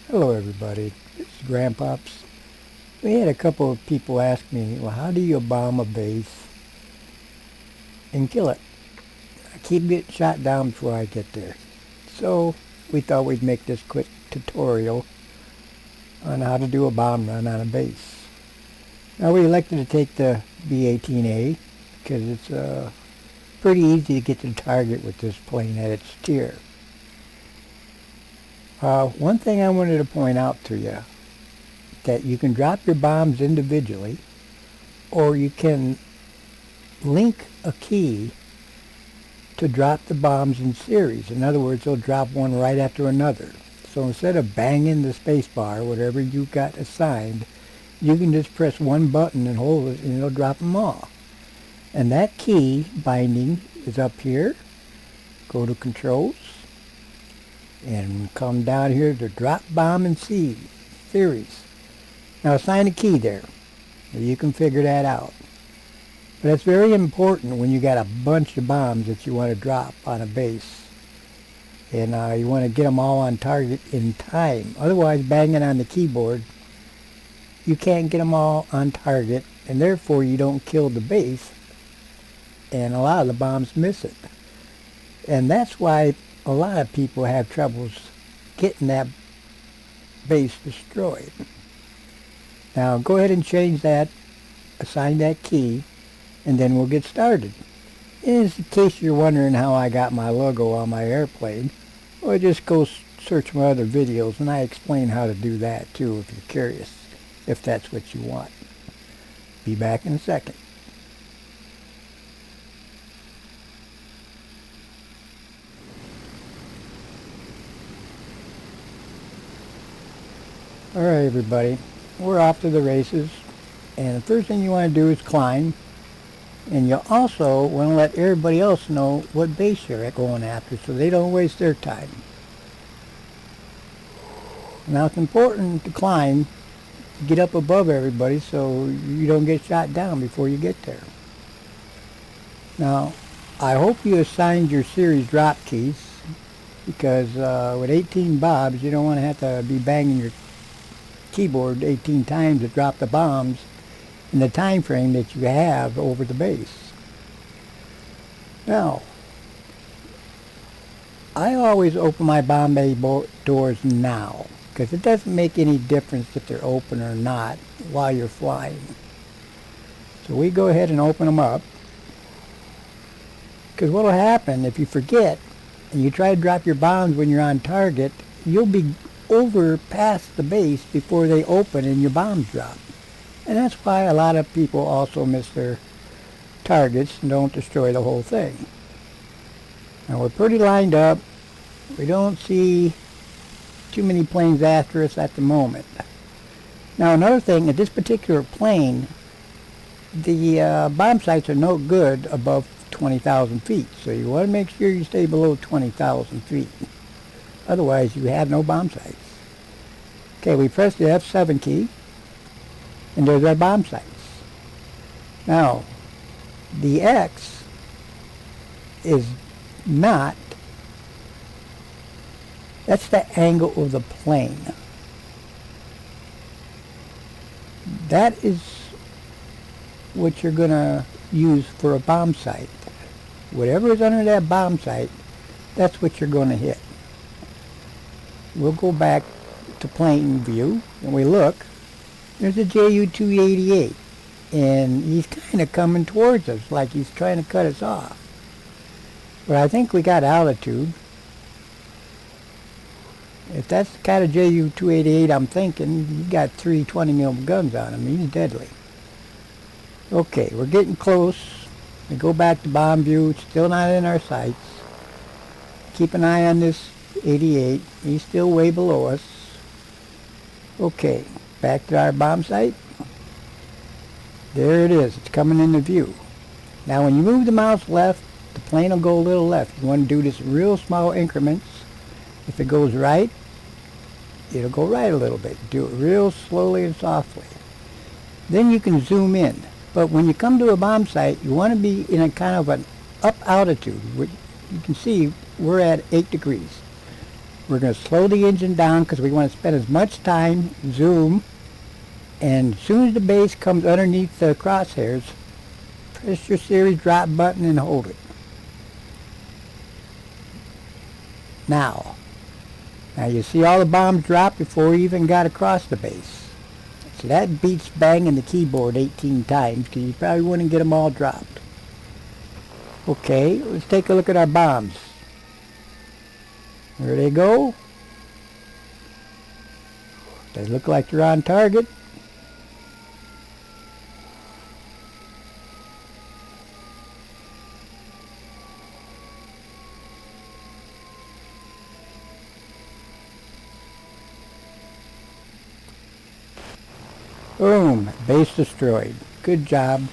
Hello everybody, this is GrandPops. We had a couple of people ask me, well, how do you bomb a base and kill it? I keep getting shot down before I get there. So we thought we'd make this quick tutorial on how to do a bomb run on a base. Now we elected to take the B18A because it's pretty easy to get to the target with this plane at its tier. One thing I wanted to point out to you, that you can drop your bombs individually, or you can link a key to drop the bombs in series. In other words, they'll drop one right after another. So instead of banging the space bar, whatever you got assigned, you can just press one button and hold it and it'll drop them all. And that key binding is up here. Go to controls and come down here to drop bomb and series. Now assign a key there. You can figure that out. But it's very important when you got a bunch of bombs that you want to drop on a base. And you want to get them all on target in time. Otherwise, banging on the keyboard, you can't get them all on target, and therefore you don't kill the base, and a lot of the bombs miss it. And that's why a lot of people have troubles getting that base destroyed. Now go ahead and change that, assign that key, and then we'll get started. In case you're wondering how I got my logo on my airplane, well, just go search my other videos and I explain how to do that too if you're curious, if that's what you want. Be back in a second. Alright everybody, we're off to the races, and the first thing you want to do is climb, and you also want to let everybody else know what base you're going after so they don't waste their time. Now it's important to climb, get up above everybody so you don't get shot down before you get there. Now I hope you assigned your series drop keys, because with 18 bobs you don't want to have to be banging your keyboard 18 times to drop the bombs in the time frame that you have over the base. Now, I always open my bomb bay doors now, because it doesn't make any difference if they're open or not while you're flying. So we go ahead and open them up, because what will happen if you forget and you try to drop your bombs when you're on target, you'll be over past the base before they open and your bombs drop. And that's why a lot of people also miss their targets and don't destroy the whole thing. Now we're pretty lined up. We don't see too many planes after us at the moment. Now another thing, at this particular plane, the bomb sights are no good above 20,000 feet. So you want to make sure you stay below 20,000 feet. Otherwise, you have no bomb sights. Okay, we press the F7 key, and there's our bomb sights. Now, the X is not, that's the angle of the plane. That is what you're going to use for a bomb sight. Whatever is under that bomb sight, that's what you're going to hit. We'll go back to plane view and we look. There's a Ju-288 and he's kind of coming towards us like he's trying to cut us off. But I think we got altitude. If that's the kind of Ju-288 I'm thinking, he got 3 20mm guns on him. He's deadly. Okay, we're getting close. We go back to bomb view. It's still not in our sights. Keep an eye on this 88. He's still way below us. Okay, back to our bomb sight. There it is. It's coming into view. Now when you move the mouse left, the plane will go a little left. You want to do this in real small increments. If it goes right, it'll go right a little bit. Do it real slowly and softly. Then you can zoom in. But when you come to a bomb site, you want to be in a kind of an up altitude. Which you can see we're at 8 degrees. We're going to slow the engine down because we want to spend as much time, zoom, and as soon as the base comes underneath the crosshairs, press your series drop button and hold it. Now you see all the bombs drop before we even got across the base. So that beats banging the keyboard 18 times because you probably wouldn't get them all dropped. Okay, let's take a look at our bombs. There they go. They look like they're on target. Boom, base destroyed. Good job.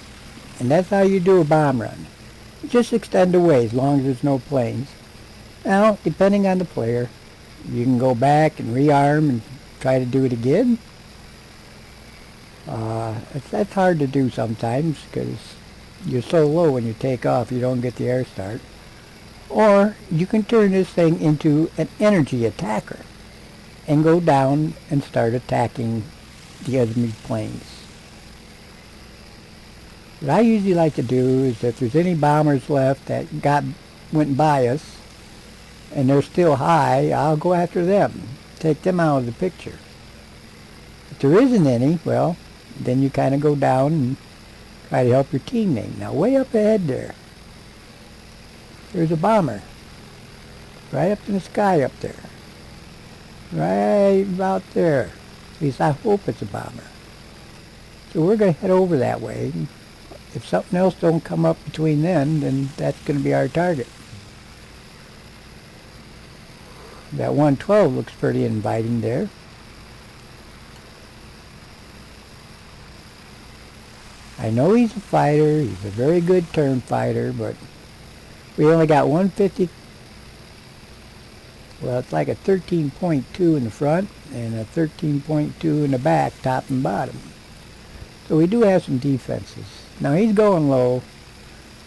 And that's how you do a bomb run. Just extend away as long as there's no planes. Now, depending on the player, you can go back and rearm and try to do it again. That's hard to do sometimes because you're so low when you take off you don't get the air start. Or you can turn this thing into an energy attacker and go down and start attacking the enemy planes. What I usually like to do is if there's any bombers left that went by us and they're still high, I'll go after them, take them out of the picture. If there isn't any, well, then you kind of go down and try to help your teammate. Now way up ahead there's a bomber right up in the sky up there, right about there. At least I hope it's a bomber. So we're going to head over that way. If something else don't come up between then that's going to be our target. That 112 looks pretty inviting there. I know he's a fighter. He's a very good turn fighter, but we only got 150. Well, it's like a 13.2 in the front and a 13.2 in the back, top and bottom. So we do have some defenses. Now he's going low.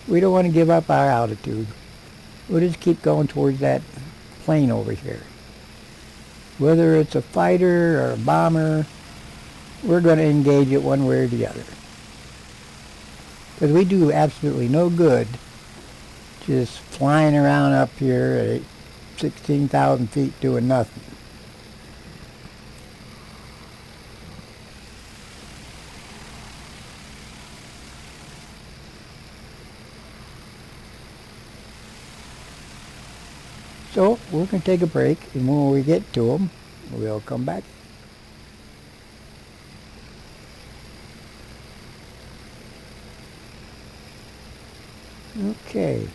We don't want to give up our altitude. We'll just keep going towards that plane over here. Whether it's a fighter or a bomber, we're going to engage it one way or the other. Because we do absolutely no good just flying around up here at 16,000 feet doing nothing. So we're going to take a break, and when we get to them, we'll come back. Okay.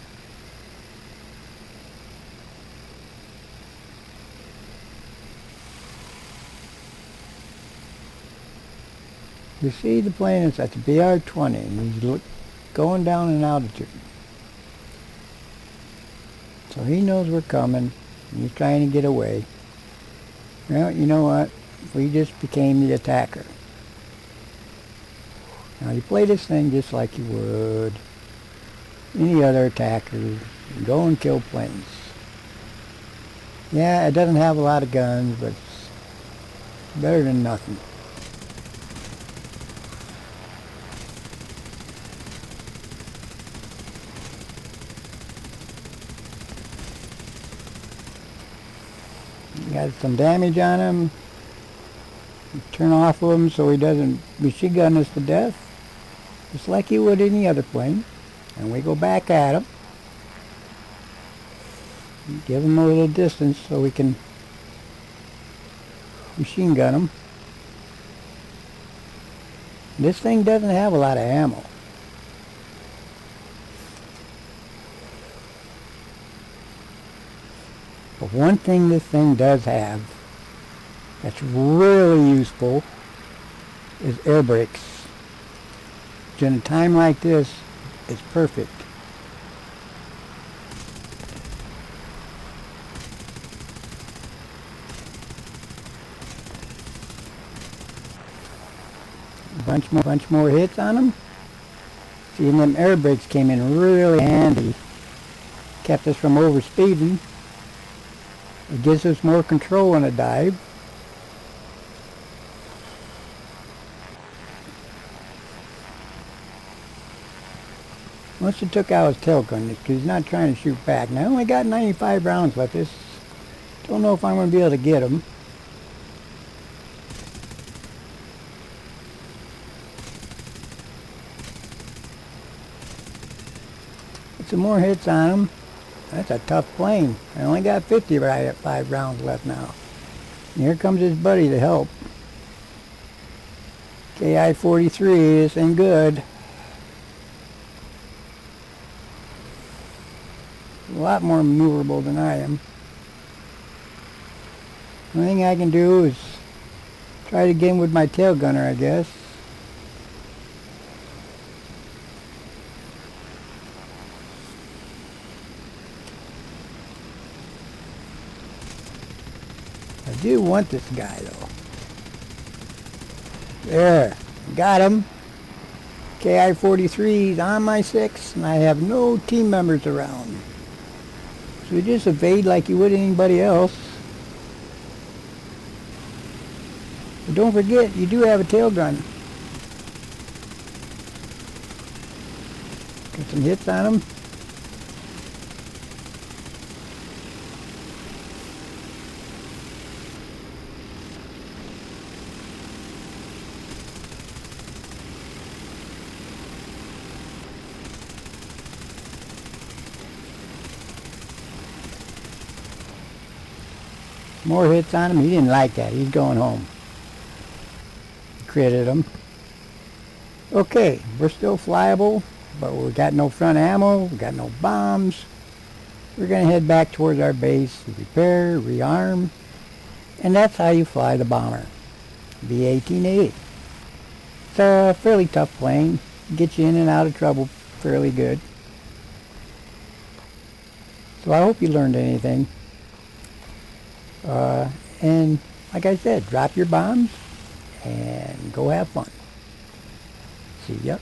You see the plane is at the BR-20, and he's going down in altitude. So he knows we're coming, and he's trying to get away. Well, you know what? We just became the attacker. Now you play this thing just like you would any other attacker. Go and kill planes. Yeah, it doesn't have a lot of guns, but it's better than nothing. Got some damage on him. Turn off of him so he doesn't machine gun us to death, just like he would any other plane. And we go back at him. Give him a little distance so we can machine gun him. This thing doesn't have a lot of ammo. But one thing this thing does have that's really useful is air brakes. In a time like this, it's perfect. A bunch more hits on them. See, and them air brakes came in really handy. Kept us from overspeeding. It gives us more control on a dive. Once he took out his tail gun, because he's not trying to shoot back. Now I only got 95 rounds left. This, don't know if I'm going to be able to get him. Put some more hits on him. That's a tough plane. I only got 55 rounds left now. And here comes his buddy to help. KI-43, this ain't good. A lot more maneuverable than I am. The only thing I can do is try to get him with my tail gunner, I guess. I do want this guy though. There, got him. KI-43 is on my 6 and I have no team members around. So you just evade like you would anybody else. But don't forget, you do have a tail gun. Get some hits on him. More hits on him. He didn't like that. He's going home. Critted him. Okay, we're still flyable, but we got no front ammo. We got no bombs. We're going to head back towards our base, repair, rearm, and that's how you fly the bomber. B18A. It's a fairly tough plane. Gets you in and out of trouble fairly good. So I hope you learned anything. And like I said, drop your bombs and go have fun. See ya.